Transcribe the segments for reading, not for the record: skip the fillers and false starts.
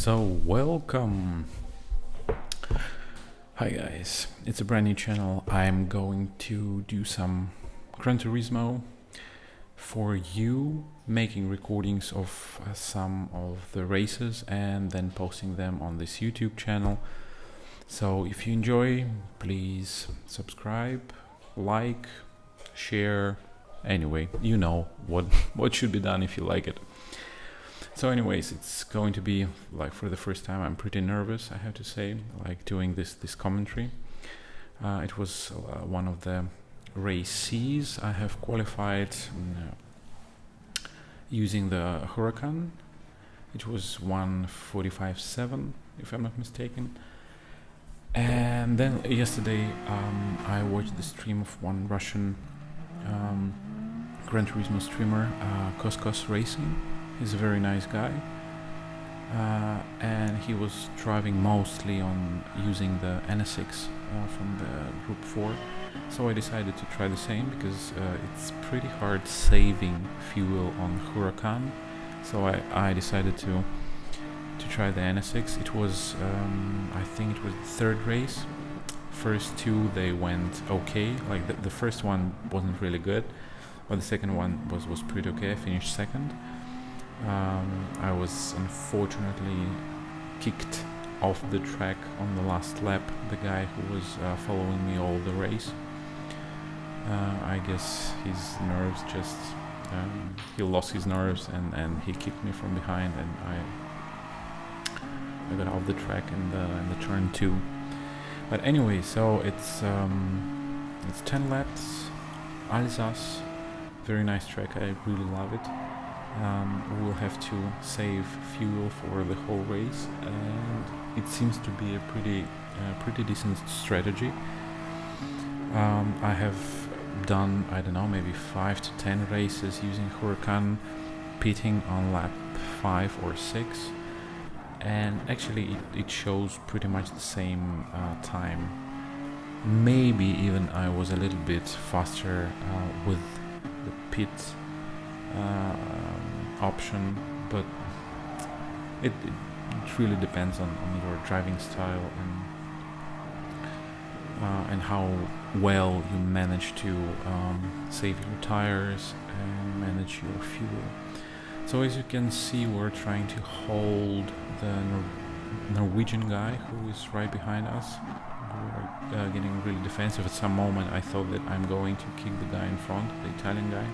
So, welcome. Hi guys, it's a brand new channel. I'm going to do some Gran Turismo for you, making recordings of some of the races and then posting them on this YouTube channel. So if you enjoy, please subscribe, like, share. Anyway, you know what should be done if you like it. So anyways, it's going to be like for the first time. I'm pretty nervous, I have to say, like doing this commentary. It was one of the races I have qualified using the Huracan. It was 1:45.7 if I'm not mistaken. And then yesterday I watched the stream of one Russian Gran Turismo streamer, Koskos Racing. He's a very nice guy, and he was driving mostly on using the NSX from the Group 4. So I decided to try the same because it's pretty hard saving fuel on Huracan. So I decided to try the NSX. It was I think it was the third race. First two they went okay. Like the first one wasn't really good, but the second one was pretty okay. I finished second. I was unfortunately kicked off the track on the last lap. The guy who was following me all the race. I guess his nerves just he lost his nerves and he kicked me from behind, and I got off the track in the turn 2. But anyway, so it's 10 laps, Alsace, very nice track. I really love it. We'll have to save fuel for the whole race, and it seems to be a pretty decent strategy. I have done, I don't know, maybe 5 to 10 races using Huracan, pitting on lap 5 or 6, and actually it shows pretty much the same time. Maybe even I was a little bit faster with the pit option, but it really depends on your driving style and how well you manage to save your tires and manage your fuel. So as you can see, we're trying to hold the Norwegian guy who is right behind us. We're getting really defensive. At some moment I thought that I'm going to kick the guy in front, the Italian guy,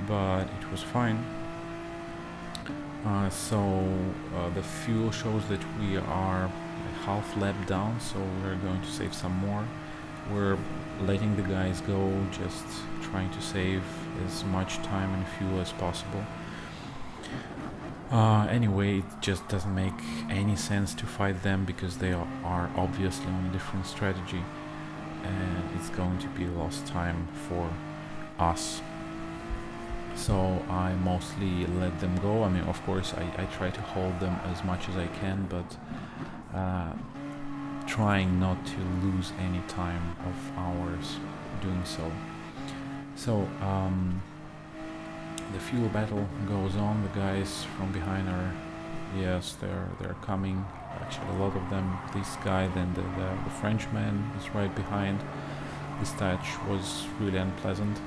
but it was fine. The fuel shows that we are a half lap down, so we're going to save some more. We're letting the guys go, just trying to save as much time and fuel as possible. Anyway, it just doesn't make any sense to fight them because they are obviously on a different strategy, and it's going to be lost time for us. So I mostly let them go. I mean, of course, I try to hold them as much as I can, but trying not to lose any time of ours doing so. So the fuel battle goes on. The guys from behind are, yes, they're coming. Actually, a lot of them. This guy, then the Frenchman is right behind. This touch was really unpleasant.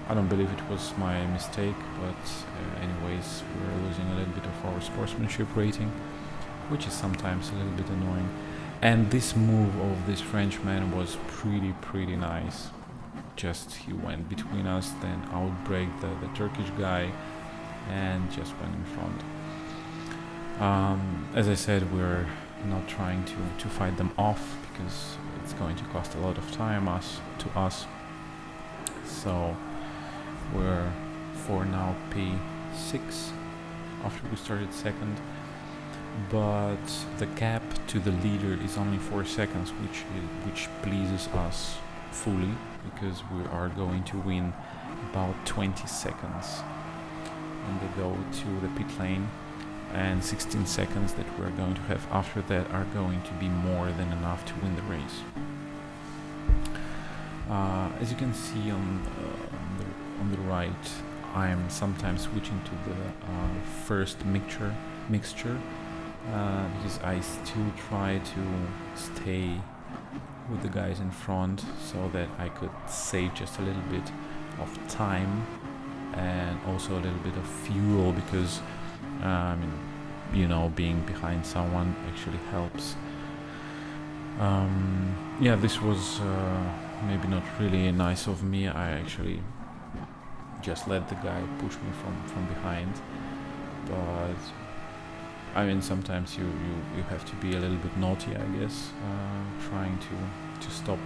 I don't believe it was my mistake, but anyways, we're losing a little bit of our sportsmanship rating, which is sometimes a little bit annoying. And this move of this Frenchman was pretty nice. Just he went between us, then outbraked the Turkish guy and just went in front. As I said, we're not trying to fight them off because it's going to cost a lot of time to us. So we're for now P6 after we started second, but the gap to the leader is only 4 seconds, which pleases us fully because we are going to win about 20 seconds when they go to the pit lane, and 16 seconds that we're going to have after that are going to be more than enough to win the race. As you can see on the right, I'm sometimes switching to the first mixture because I still try to stay with the guys in front so that I could save just a little bit of time and also a little bit of fuel, because you know, being behind someone actually helps. Yeah, this was maybe not really nice of me. I actually just let the guy push me from behind, but I mean, sometimes you have to be a little bit naughty, I guess, trying to stop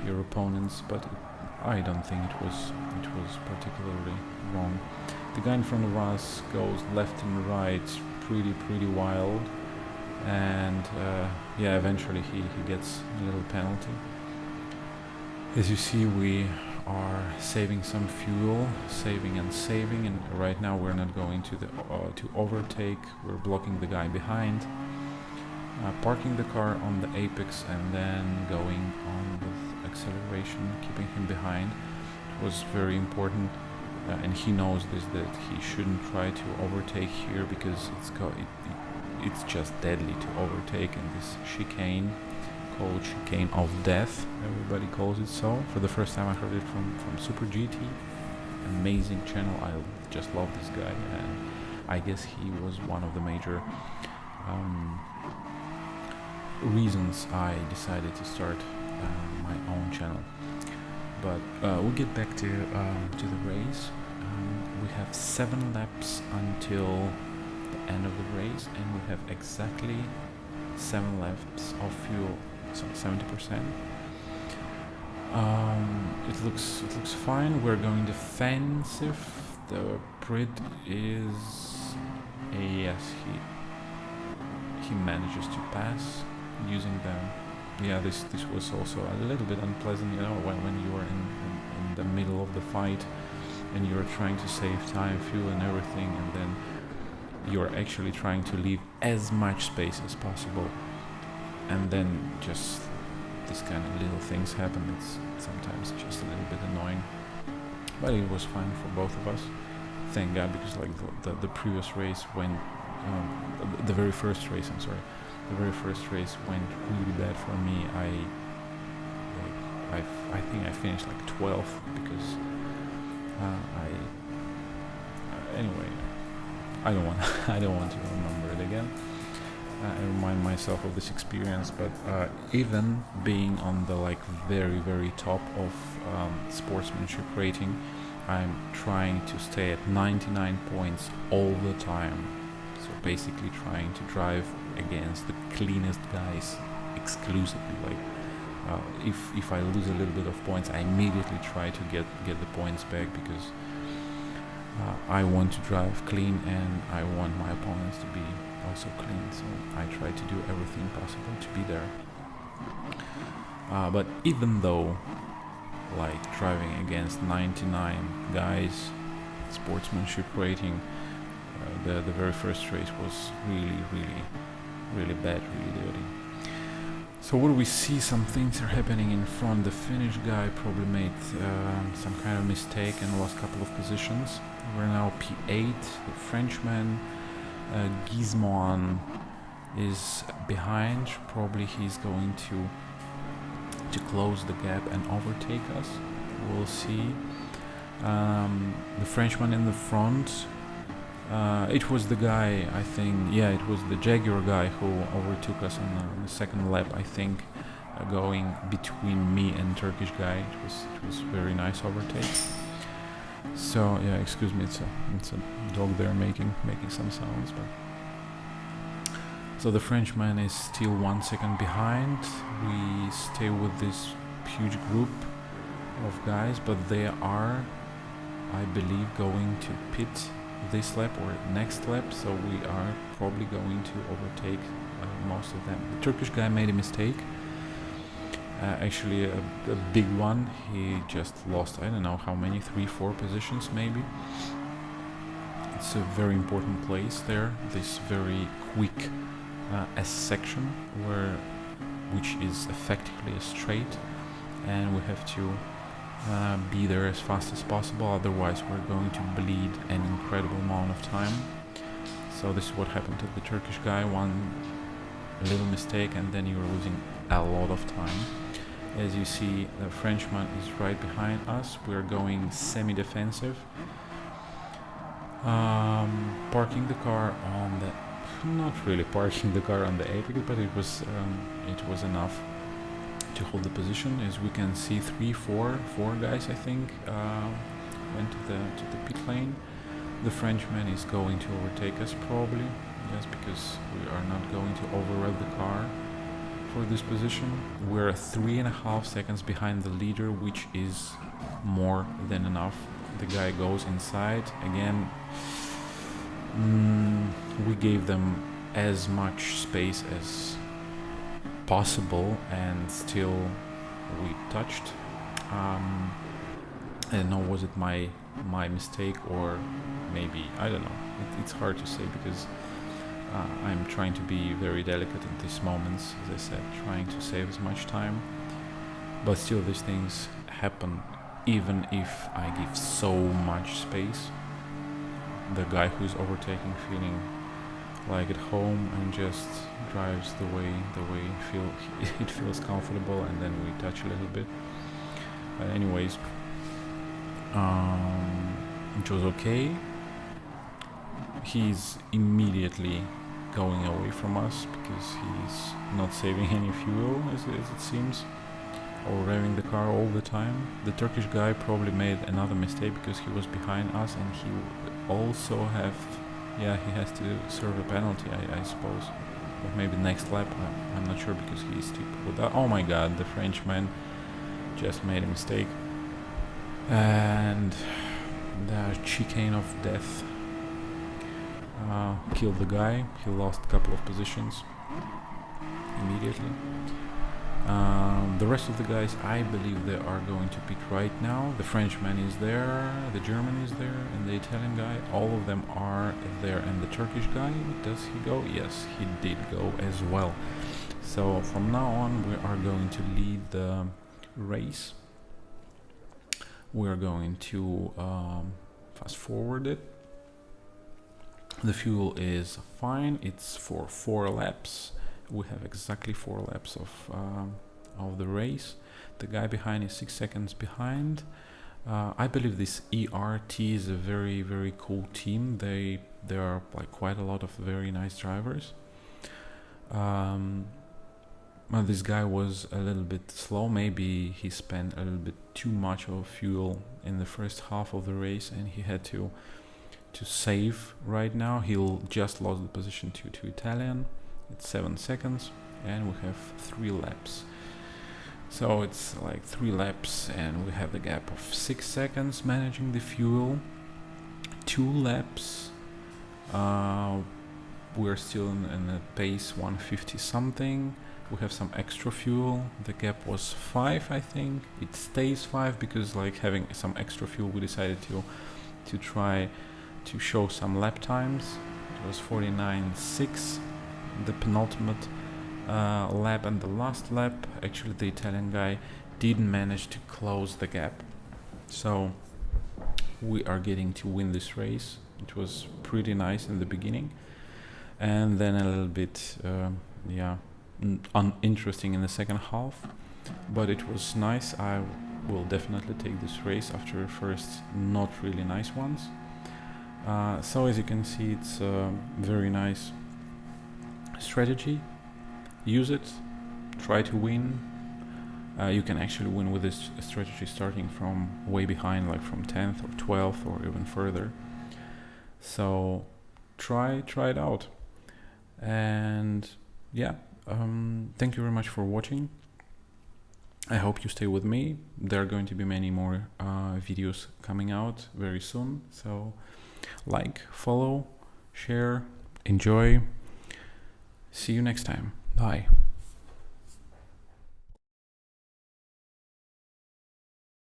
your opponents, but I don't think it was particularly wrong. The guy in front of us goes left and right pretty wild, and yeah, eventually he gets a little penalty. As you see, we are saving some fuel, saving, and right now we're not going to overtake. We're blocking the guy behind, parking the car on the apex, and then going on with acceleration, keeping him behind. It was very important, and he knows this, that he shouldn't try to overtake here, because it's just deadly to overtake in this chicane, called chicane of death. Everybody calls it so. For the first time I heard it from Super GT. Amazing channel. I just love this guy, and I guess he was one of the major reasons I decided to start my own channel. But we'll get back to the race. We have 7 laps until the end of the race, and we have exactly 7 laps of fuel, so 70%. It looks fine. We're going defensive. The Brit is yes, he manages to pass using the, yeah, this was also a little bit unpleasant, you know, when you are in the middle of the fight and you're trying to save time, fuel and everything, and then you're actually trying to leave as much space as possible, and then just this kind of little things happen. It's sometimes just a little bit annoying, but it was fine for both of us, thank God, because like the previous race went, the very first race went really bad for me. I think I finished like 12th, because anyway, I don't want to remember it again. I remind myself of this experience, but even being on the like very top of sportsmanship rating, I'm trying to stay at 99 points all the time. So basically trying to drive against the cleanest guys exclusively. Like if I lose a little bit of points, I immediately try to get the points back, because I want to drive clean and I want my opponents to be also clean, so I try to do everything possible to be there. But even though like driving against 99 guys, sportsmanship rating, the very first race was really bad, really dirty. So what do we see? Some things are happening in front. The Finnish guy probably made some kind of mistake and lost a couple of positions. We're now P8. The Frenchman Gizmoan is behind. Probably he's going to close the gap and overtake us. We'll see. The Frenchman in the front. It was the guy, I think, yeah, it was the Jaguar guy who overtook us on the second lap, I think, going between me and Turkish guy. It was very nice overtake. So yeah, excuse me, it's a dog there making some sounds. But so the Frenchman is still 1 second behind. We stay with this huge group of guys, but they are, I believe, going to pit this lap or next lap, so we are probably going to overtake most of them. The Turkish guy made a mistake, actually a big one. He just lost, I don't know how many, 3-4 positions maybe. It's a very important place there, this very quick S section, which is effectively a straight, and we have to be there as fast as possible, otherwise we're going to bleed an incredible amount of time. So this is what happened to the Turkish guy, one little mistake and then you're losing a lot of time. As you see, the Frenchman is right behind us. We're going semi-defensive. Parking the car on the... not really parking the car on the apex, but it was enough to hold the position. As we can see, four guys I think went to the pit lane. The Frenchman is going to overtake us probably, yes, because we are not going to override the car for this position. We're 3.5 seconds behind the leader, which is more than enough. The guy goes inside again. We gave them as much space as possible and still we touched. I don't know, was it my mistake or maybe, I don't know. It's hard to say because I'm trying to be very delicate in these moments, as I said, trying to save as much time. But still these things happen even if I give so much space. The guy who's overtaking feeling like at home and just drives the way it feels comfortable, and then we touch a little bit. But anyways, it was okay. He's immediately going away from us because he's not saving any fuel as it seems, or revving the car all the time. The Turkish guy probably made another mistake because he was behind us and he also he has to serve a penalty, I suppose. But maybe next lap, I'm not sure because he's stupid. Oh my god, the Frenchman just made a mistake. And the chicane of death killed the guy. He lost a couple of positions immediately. The rest of the guys, I believe they are going to pit right now. The Frenchman is there, the German is there, and the Italian guy. All of them are there. And the Turkish guy, does he go? Yes, he did go as well. So from now on, we are going to lead the race. We are going to fast forward it. The fuel is fine. It's for 4 laps. We have exactly 4 laps of the race. The guy behind is 6 seconds behind. I believe this ERT is a very, very cool team. There are like quite a lot of very nice drivers. Well, this guy was a little bit slow. Maybe he spent a little bit too much of fuel in the first half of the race, and he had to save right now. He'll just lost the position to Italian. It's 7 seconds, and we have 3 laps. So it's like 3 laps, and we have the gap of 6 seconds managing the fuel. 2 laps. We're still in a pace 150 something. We have some extra fuel. The gap was 5, I think. It stays 5 because, like, having some extra fuel, we decided to try to show some lap times. It was 49.6, the penultimate lap, and the last lap. Actually, the Italian guy didn't manage to close the gap. So we are getting to win this race. It was pretty nice in the beginning, and then a little bit, uninteresting in the second half. But it was nice. I will definitely take this race after first not really nice ones. So as you can see, it's a very nice strategy. Use it, try to win. You can actually win with this strategy starting from way behind, like from 10th or 12th or even further. So try it out. And yeah, thank you very much for watching. I hope you stay with me. There are going to be many more videos coming out very soon. So like, follow, share, enjoy. See you next time. Bye.